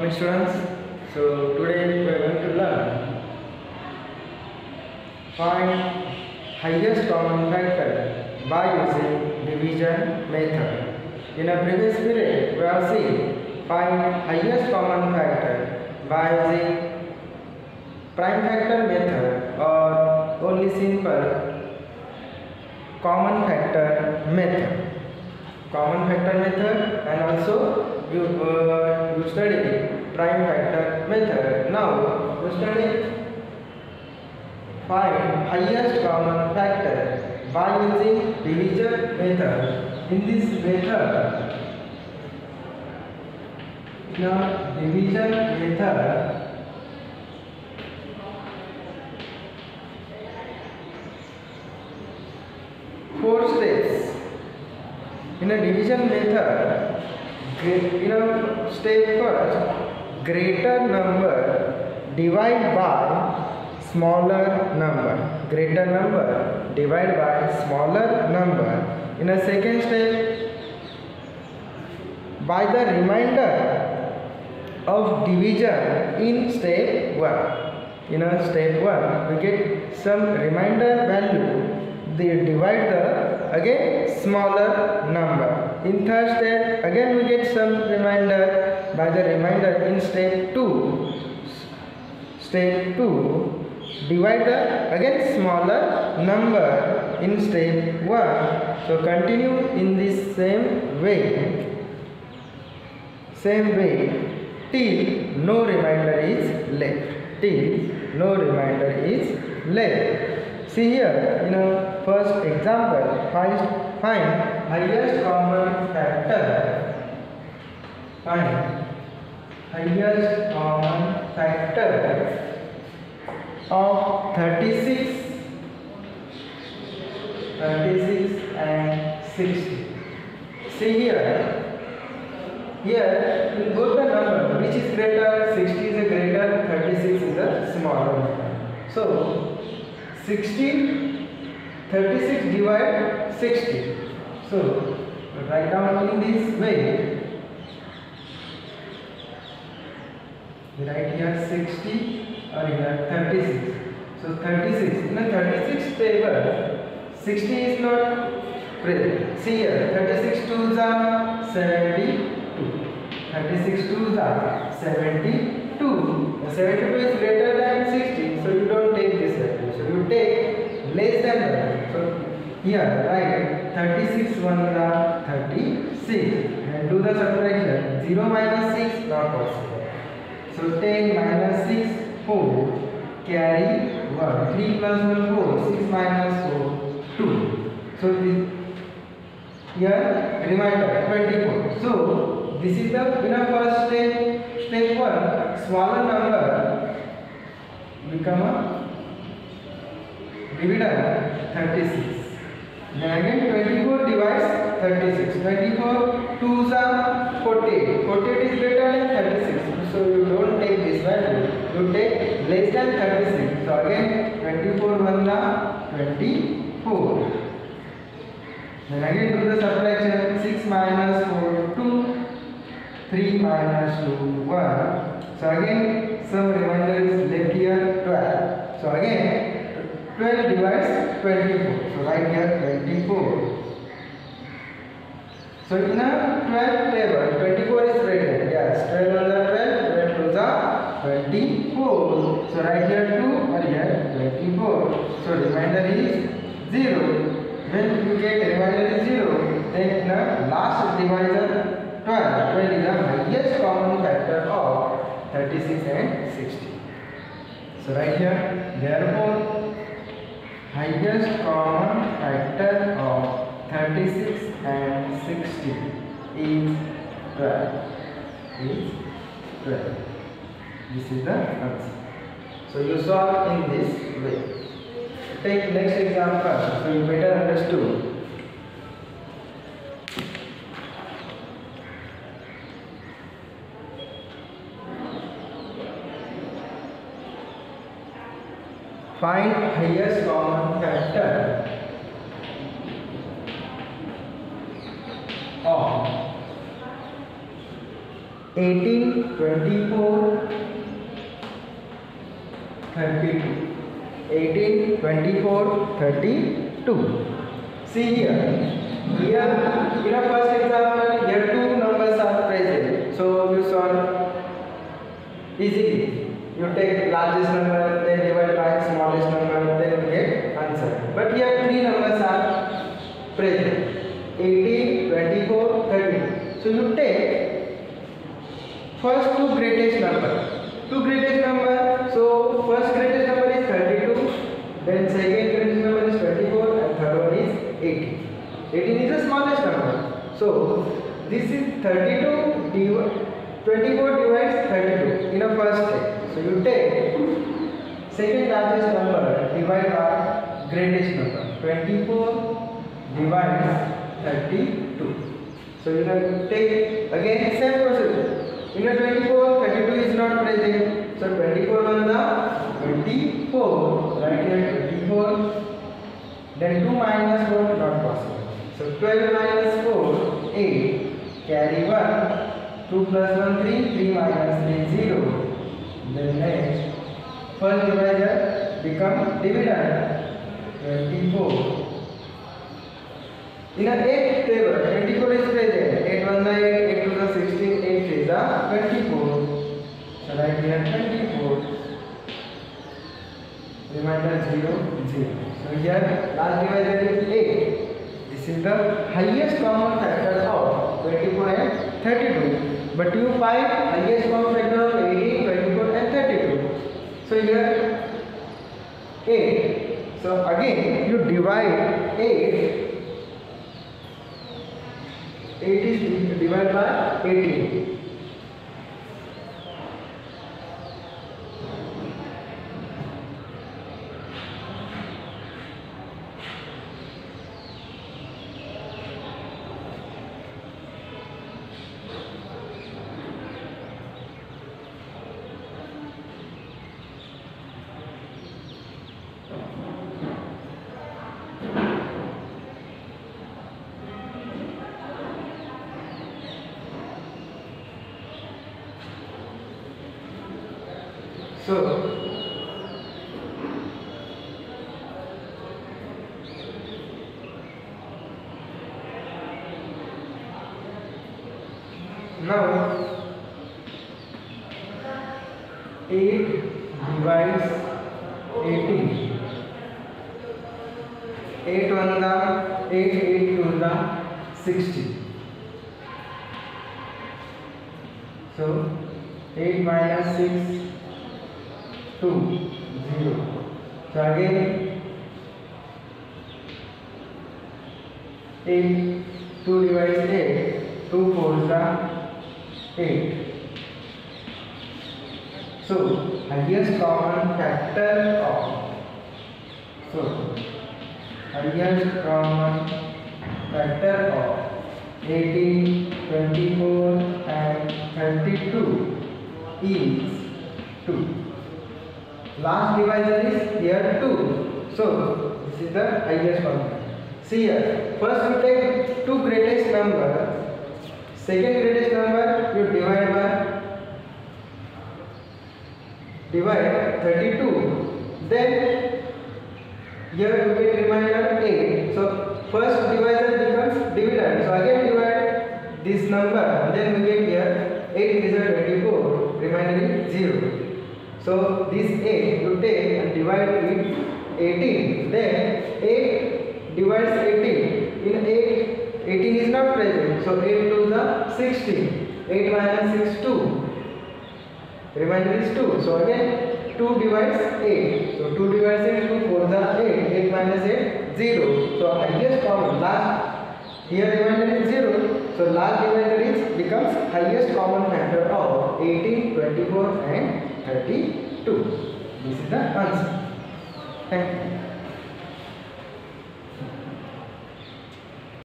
morning students. So today we are going to learn find highest common factor by using division method. In a previous period we have seen find highest common factor by using prime factor method or only simple common factor method. Common factor method and also you study prime factor method. Now you study find highest common factor by using division method. In this method, division method, four steps. In a division method, step first, greater number divide by smaller number. Greater number divide by smaller number. In a second step, by the remainder of division in step 1. In a step 1, we get some remainder value. They divide the again smaller number. In third step, again we get some remainder. By the remainder in step 2. Step 2. Divide the again smaller number in step 1. So continue in this same way till no remainder is left. Till no remainder is left. See here, in a first example, find highest common factor. Find highest common factor of 36 and 60. See here in both the number which is greater, 60 is a greater, 36 is a smaller number. So 36 divide 60. So write down in this way. We write here 60 or here 36. So 36. In a 36 table, 60 is not present. See here, 36 twos are 72. 36 twos are 72. 72 is greater than 60, so you don't take this value. So you take less than that. So here write 36 ones are 36 and do the subtraction. 0 minus 6 not possible. So 10 minus 6 4 carry 1. 3 plus 1 4. 6 minus 4 2. So this here remainder 24. So this is the first step 1, smaller number become a dividend 36. Then again 24 divides 36. 24 twos are 48. 48 is greater than 36. So you don't take this value. You take less than 36. So again 24 ones are 24. Then again do the subtraction. 6 minus 4 2. 3 minus 2 1. So again some remainder is left here 12. So again 12 divides 24. So write here 24. So in a 12 table 24 is written. Yes, 12 on the 12, 12 to the 24. So write here 2 or here 24. So remainder is 0. When you get remainder is 0, then in the last divisor 12 is the highest common factor of 36 and 60. So right here, therefore, highest common factor of 36 and 60 is 12. This is the answer. So you solve in this way. Take next example, so you better understood. Find highest common factor of 18, 24, 32. 18, 24, 32. See here. Here, in our first example, here two numbers are present. So you solve easily. You take largest number, then divide by smallest number, then you get answer. But here three numbers are present. 18, 24, 32. So you take first two greatest number. Two greatest number. So first greatest number is 32. Then second greatest number is 24 and third one is 18. 18 is the smallest number. So this is 24 divides 32 in a first step. So you take second largest number divide by greatest number. 24 divides 32. So you have take again same procedure. In a 24, 32 is not present. So 24 on the 24. Right here 24. Then 2 minus 4 not possible. So 12 minus 4 8. Carry 1. 2 plus 1 3. 3 minus 3 0. Then next first divisor become dividend. 24. In a 8 table, 24 is present. 8 1 is 8, 8 2 is 16, 8 3 is 24. So write here 24. Remainder 0, 0. So here last divisor is 8. This is the highest common factor of 24 and 32. But you find highest common factor of 18, 24 and 32. So here 8. So again you divide 8. 8 is divided by 18. So now 8 divides 18. 8 1 the 8, 8 2 the 60. So 8 minus 6 2 0. So again 8 2 divides 8. 2 4 the 8. So highest common factor of highest common factor of 18, 24 and 32 is 2. Last divisor is here 2. So this is the highest common. See here, first you take two greatest number, second greatest number you divide 32. Then here you get remainder 8. So first divisor becomes dividend. So again divide this number. Then we get here 8 is 24. Remainder is 0. So this 8 you take and divide with 18. Then 8 divides 18. In 8, 18 is not present. So 8 to the 16. 8 minus 6 2. Remainder is 2. So again 2 divides 8. So 2 divides 8, 2 4 the 8. 8 minus 8 0. So highest common last here remainder is 0. So last divisor becomes highest common factor of 18, 24 and 32. This is the answer. Thank you.